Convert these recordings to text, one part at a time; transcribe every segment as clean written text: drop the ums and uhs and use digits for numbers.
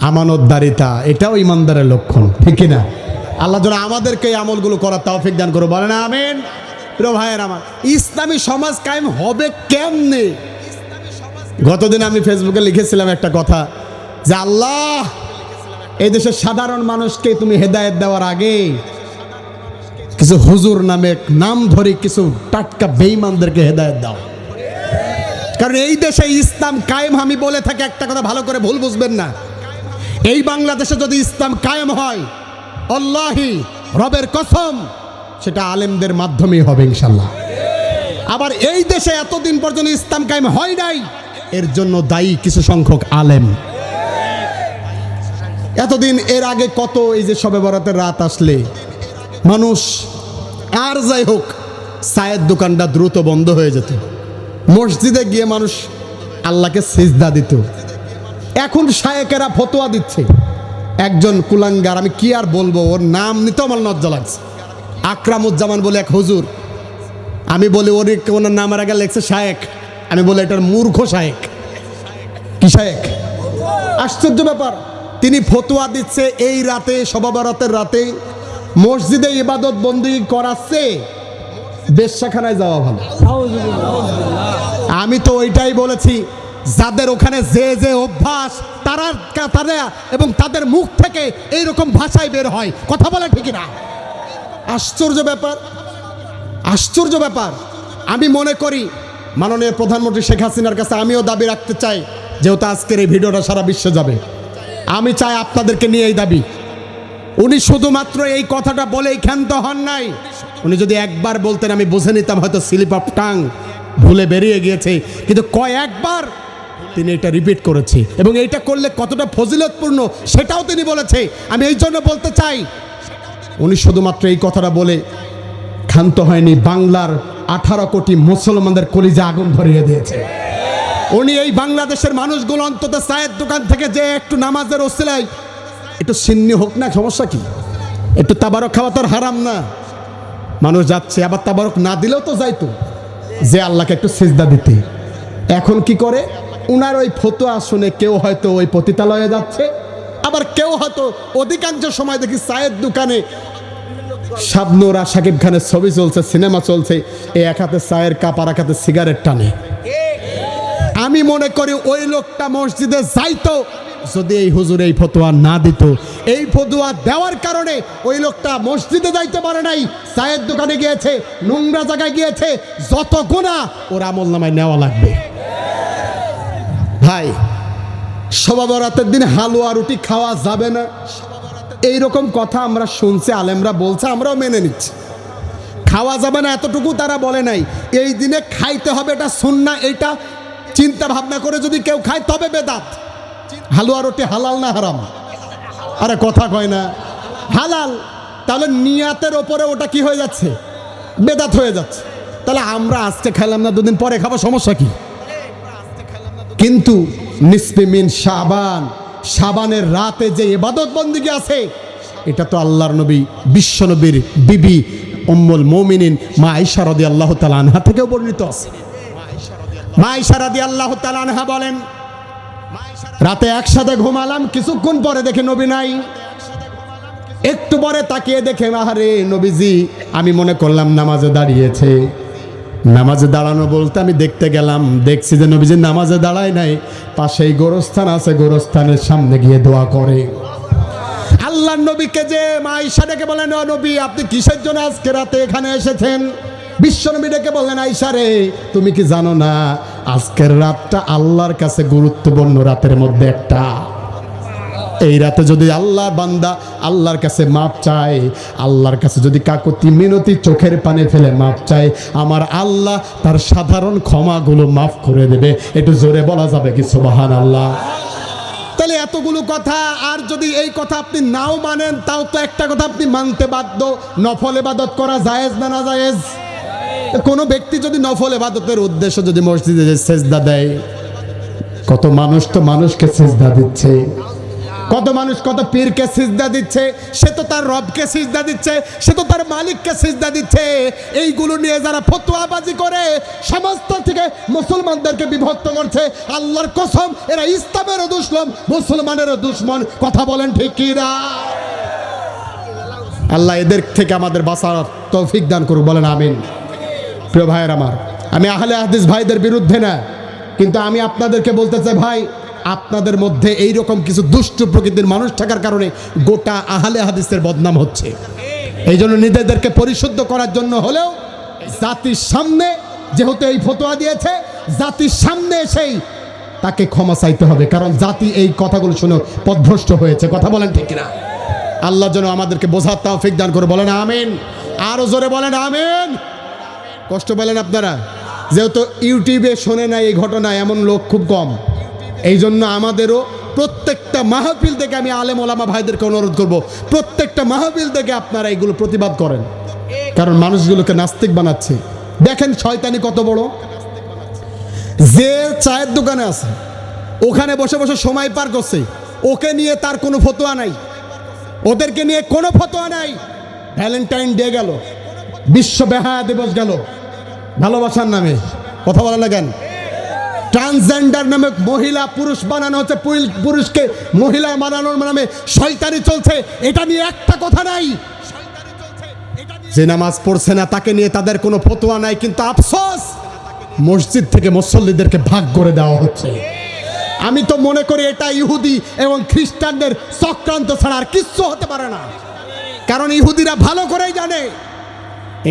আমানতদারিতা, এটাও ইমানদারের লক্ষণ, ঠিক না? আল্লাহ যেন আমাদেরকে এই আমলগুলো করার তৌফিক দান করো, বলেন আমিন। প্রিয় ভাইয়ের আমার, ইসলামী সমাজ কায়েম হবে কেমনে? গতদিন আমি ফেসবুকে লিখেছিলাম একটা কথা, যে আল্লাহ এই দেশের সাধারণ মানুষকে তুমি হেদায়েত দেওয়ার আগে কিছু হুজুর নামে নাম ধরে কিছু টাটকা বেঈমানদেরকে হেদায়েত দাও। কারণ এই দেশে ইসলাম কায়েম, আমি বলে থাকি একটা কথা ভালো করে ভুল বুঝবেন না, এই বাংলাদেশে যদি ইসলাম কায়েম হয়, আল্লাহি রবের কসম, সেটা আলেমদের মাধ্যমেই হবে ইনশাল্লাহ। আবার এই দেশে এতদিন পর্যন্ত ইসলাম কায়েম হয় নাই, এর জন্য দায়ী কিছু সংখ্যক আলেম। এতদিন এর আগে কত এই যে শবে বরাতের রাত আসলে মানুষ, আর যাই হোক, চায়ের দোকানটা দ্রুত বন্ধ হয়ে যেত, মসজিদে গিয়ে মানুষ আল্লাহকে সিজদা দিত। এখন শায়েকেরা ফতোয়া দিচ্ছে, একজন কুলাঙ্গার, আমি কি আর বলবো, ওর নাম নিতে আমার লজ্জা লাগছে, আকরামুজ্জামান বলে এক হুজুর। আমি বলি ওর ওনার নামের আগে লেখছে শায়েক, আমি বলি এটার মূর্খ শায়েক। কি শায়েক? আশ্চর্য ব্যাপার, তিনি ফতোয়া দিচ্ছে এই রাতে, শবে বরাতের রাতে মসজিদে ইবাদত বন্দি করাচ্ছে, বেশ্যাখানায় যাওয়া ভালো। আমি তো ওইটাই বলেছি, যাদের ওখানে যে যে অভ্যাস, তারা এবং তাদের মুখ থেকে এইরকম ভাষায় বের হয়, কথা বলে ঠিক না? আশ্চর্য ব্যাপার, আশ্চর্য ব্যাপার। আমি মনে করি মাননীয় প্রধানমন্ত্রী শেখ হাসিনার কাছে আমিও দাবি রাখতে চাই, যেহেতু আজকের এই ভিডিওটা সারা বিশ্বে যাবে, আমি চাই আপনাদেরকে নিয়ে এই দাবি। উনি শুধুমাত্র এই কথাটা বলেই ক্ষান্ত হন নাই, উনি যদি একবার বলতেন আমি বুঝে নিতাম, হয়তো স্লিপ অফ টাং, ভুলে বেরিয়ে গিয়েছে, কিন্তু কয়েকবার তিনি এটা রিপিট করেছে, এবং এইটা করলে কতটা ফজিলতপূর্ণ সেটাও তিনি বলেছে। আমি এই জন্য বলতে চাই, উনি শুধুমাত্র এই কথাটা বলে ক্ষান্ত হয়নি, বাংলার 18 কোটি মুসলমানদের কলিজা আগুন ধরিয়ে দিয়েছে। উনি এই বাংলাদেশের মানুষগুলো অন্তত চায়ের দোকান থেকে যে একটু নামাজের ওসিলায় একটু সিন্নি হোক না, সমস্যা কি? একটু তাবারক খাওয়া তো হারাম না, মানুষ যাচ্ছে, আবার তাবারক না দিলেও তো যাইতো, যে আল্লাহকে একটু সিজদা দিতে। এখন কি করে? উনার ওই ফতোয়া শুনে কেউ হয়তো ওই পতিতালয়ে যাচ্ছে, আবার কেউ হয়তো, অধিকাংশ সময় দেখি চায়ের দোকানে শাবনূর আর শাকিব খানের ছবি চলছে, সিনেমা চলছে, এই এক হাতে চায়ের কাপ আর এক হাতে সিগারেট টানে। আমি মনে করি ওই লোকটা মসজিদে যাইতো যদি এই হুজুর এই ফতোয়া না দিত। এই ফতোয়া দেওয়ার কারণে ওই লোকটা মসজিদে যাইতে পারে নাই, চায়ের দোকানে গিয়েছে, নোংরা জায়গায় গিয়েছে, যত গুনাহ ওর আমলনামায় নেওয়া লাগবে। ভাই, শবে বরাতের দিন হালুয়া রুটি খাওয়া যাবে না, এইরকম কথা আমরা শুনছি, আলেমরা বলছে, আমরাও মেনে নিচ্ছি। খাওয়া যাবে না এতটুকু তারা বলে নাই, এই দিনে খাইতে হবে, এটা সুন্নাহ। এইটা চিন্তা ভাবনা করে যদি কেউ খায় তবে বেদাত। হালুয়া রুটি হালাল না হারাম? আরে কথা কয় না, হালাল। তাহলে নিয়াতের ওপরে ওটা কি হয়ে যাচ্ছে? বেদাত হয়ে যাচ্ছে। তাহলে আমরা আজকে খাইলাম না, দুদিন পরে খাবো, সমস্যা কি? কিন্তু নিসফে মিন শাবান, শাবানের রাতে যে ইবাদত বন্দেগী আছে, এটা তো আল্লাহর নবী, বিশ্ব নবীর বিবি উম্মুল মুমিনিন মা আয়েশা রাদিয়াল্লাহু তাআলা আনহা থেকেও বর্ণিত আছে। মা আয়েশা রাদিয়াল্লাহু তাআলা আনহা বলেন, রাতে একসাথে ঘুমালাম, কিছুক্ষণ পরে দেখে নবী নাই, একটু পরে তাকিয়ে দেখে আহারে নবীজি, আমি মনে করলাম নামাজে দাঁড়িয়েছে। নামাজে দাঁড়ানো বলতে আমি দেখতে গেলাম, দেখছি যে নবীজি নামাজে দাঁড়ায় নাই, পাশেই গোরস্থান আছে, গোরস্থানের সামনে গিয়ে দোয়া করে। আল্লাহর নবীকে যে মা আয়েশা ডেকে বলেন, ও নবী, আপনি কিসের জন্য আজকে রাতে এখানে এসেছেন? বিশ্বনবী ডেকে বললেন, আয়েশা রে, তুমি কি জানো না আজকের রাতটা আল্লাহর কাছে গুরুত্বপূর্ণ রাতের মধ্যে একটা। এই রাতে যদি আল্লাহর বান্দা আল্লাহর কাছে মাপ চায়, আল্লাহর কাছে যদি কাকুতি মিনতি চোখের পানি ফেলে মাপ চায়, আমার আল্লাহ তার সাধারণ ক্ষমাগুলো মাফ করে দেবে। একটু জোরে বলা যাবে কি সুবহানাল্লাহ? তাহলে এতগুলো কথা, আর যদি এই কথা আপনি নাও মানেন, তাও তো একটা কথা আপনি মানতে বাধ্য, নফল ইবাদত করা জায়েজ না না জায়েজ? কোনো ব্যক্তি যদি নফল ইবাদতের উদ্দেশ্য যদি মসজিদে সেজদা দেয়, কত মানুষ তো মানুষকে সেজদা দিচ্ছে, কত মানুষ কত পীরকে সিজদা দিচ্ছে, সে তো তার রবকে সিজদা দিচ্ছে, সে তো তার মালিককে সিজদা দিচ্ছে। এইগুলো নিয়ে যারা ফতোয়াবাজি করে সমস্ত থেকে মুসলমানদেরকে বিভক্ত করছে, আল্লাহর কসম এরা ইসলামেরও দুশমন, মুসলমানেরও দুশমন। কথা বলেন ঠিক কি না? আল্লাহ এদের থেকে আমাদের বাঁচার তৌফিক দান করুক, বলেন আমিন। প্রিয় ভাইয়ের আমার, আমি আহলে হাদিস ভাইদের বিরুদ্ধে না, কিন্তু আমি আপনাদেরকে বলতে চাই ভাই, আপনাদের মধ্যে এই রকম কিছু দুষ্ট প্রকৃতির মানুষ থাকার কারণে গোটা আহলে হাদিসের বদনাম হচ্ছে। এই জন্য নিজেদেরকে পরিশুদ্ধ করার জন্য হলেও জাতির সামনে, যেহেতু এই ফতোয়া দিয়েছে, জাতির সামনে এসেই তাকে ক্ষমা চাইতে হবে, কারণ জাতি এই কথাগুলো শুনে পথভ্রষ্ট হয়েছে। কথা বলেন ঠিক না? আল্লাহ যেন আমাদেরকে বোঝার তৌফিক দান করে, বলেন আমিন। আরো জোরে বলেন আমিন। কষ্ট পেলেন আপনারা? যেহেতু ইউটিউবে শোনে না এই ঘটনা এমন লোক খুব কম, এই জন্য আমাদেরও প্রত্যেকটা মাহফিল থেকে আমি আলেম ওলামা ভাইদেরকে অনুরোধ করব, প্রত্যেকটা মাহফিল থেকে আপনারা এইগুলো প্রতিবাদ করেন, কারণ মানুষগুলোকে নাস্তিক বানাচ্ছে। দেখেন শয়তানি কত বড়। যে চায়ের দোকানে আছে ওখানে বসে বসে সময় পার করছে, ওকে নিয়ে তার কোনো ফতোয়া নাই, ওদেরকে নিয়ে কোনো ফতোয়া নাই। ভ্যালেন্টাইন ডে গেল, বিশ্ব বেহায়া দিবস গেল, ভালোবাসার নামে কথা বলা লাগেন। ট্রান্সজেন্ডার নামে মহিলা পুরুষ বানানো হচ্ছে, পুরুষকে মহিলা বানানোর নামে শয়তানি চলছে, এটা নিয়ে একটা কথা নাই। যে নামাজ পড়ছে না তাকে নিয়ে তাদের কোনো ফতোয়া নাই, কিন্তু আফসোস মসজিদ থেকে মুসল্লিদেরকে ভাগ করে দেওয়া হচ্ছে। আমি তো মনে করি এটা ইহুদি এবং খ্রিস্টানদের চক্রান্ত ছাড়া আর কিচ্ছু হতে পারে না, কারণ ইহুদিরা ভালো করেই জানে।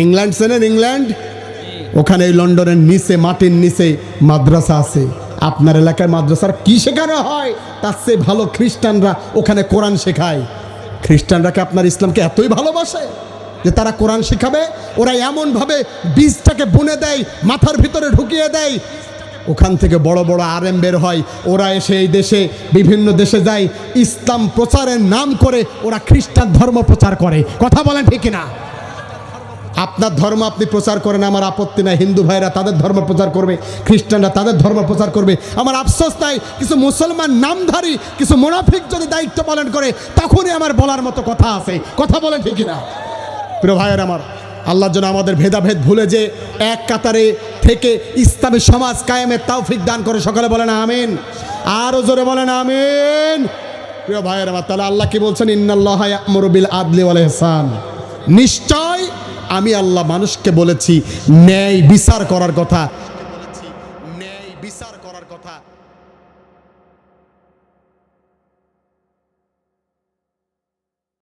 ইংল্যান্ড চেনেন? ইংল্যান্ড, ওখানে লন্ডনের নিচে মাটির নিচে মাদ্রাসা আছে। আপনার এলাকায় মাদ্রাসার কি শেখানো হয় তার চেয়ে ভালো খ্রিস্টানরা ওখানে কোরআন শেখায়। খ্রিস্টানরাকে আপনার ইসলামকে এতই ভালোবাসে যে তারা কোরআন শেখাবে। ওরা এমনভাবে বীজটাকে বুনে দেয়, মাথার ভিতরে ঢুকিয়ে দেয়, ওখান থেকে বড় বড় আলেম বের হয়। ওরা এসে এই দেশে বিভিন্ন দেশে যায়, ইসলাম প্রচারের নাম করে ওরা খ্রিস্টান ধর্ম প্রচার করে। কথা বলেন ঠিক না? আপনার ধর্ম আপনি প্রচার করেন, আমার আপত্তি নাই। হিন্দু ভাইরা তাদের ধর্ম প্রচার করবে, খ্রিস্টানরা তাদের ধর্ম প্রচার করবে। আমার আফসোস নাই, কিছু মুসলমান নামধারী কিছু মুনাফিক যদি দায়িত্ব পালন করে তখনই আমার বলার মতো কথা আছে। কথা বলেন ঠিক না? প্রিয় ভাইয়ের আমার, আল্লাহর জন্য আমাদের ভেদাভেদ ভুলে যে এক কাতারে থেকে ইসলামী সমাজ কায়েমের তৌফিক দান করে। সকালে বলেন আমিন। আরো জোরে বলেন আমিন। প্রিয় ভাইয়ের আমার, তাহলে আল্লাহ কি বলছেন? ইন্নাল্লাহা ইয়া'মুরু বিল আদলি ওয়াল ইহসান। নিশ্চয় আমি আল্লাহ মানুষকে বলেছি ন্যায় বিচার করার কথা।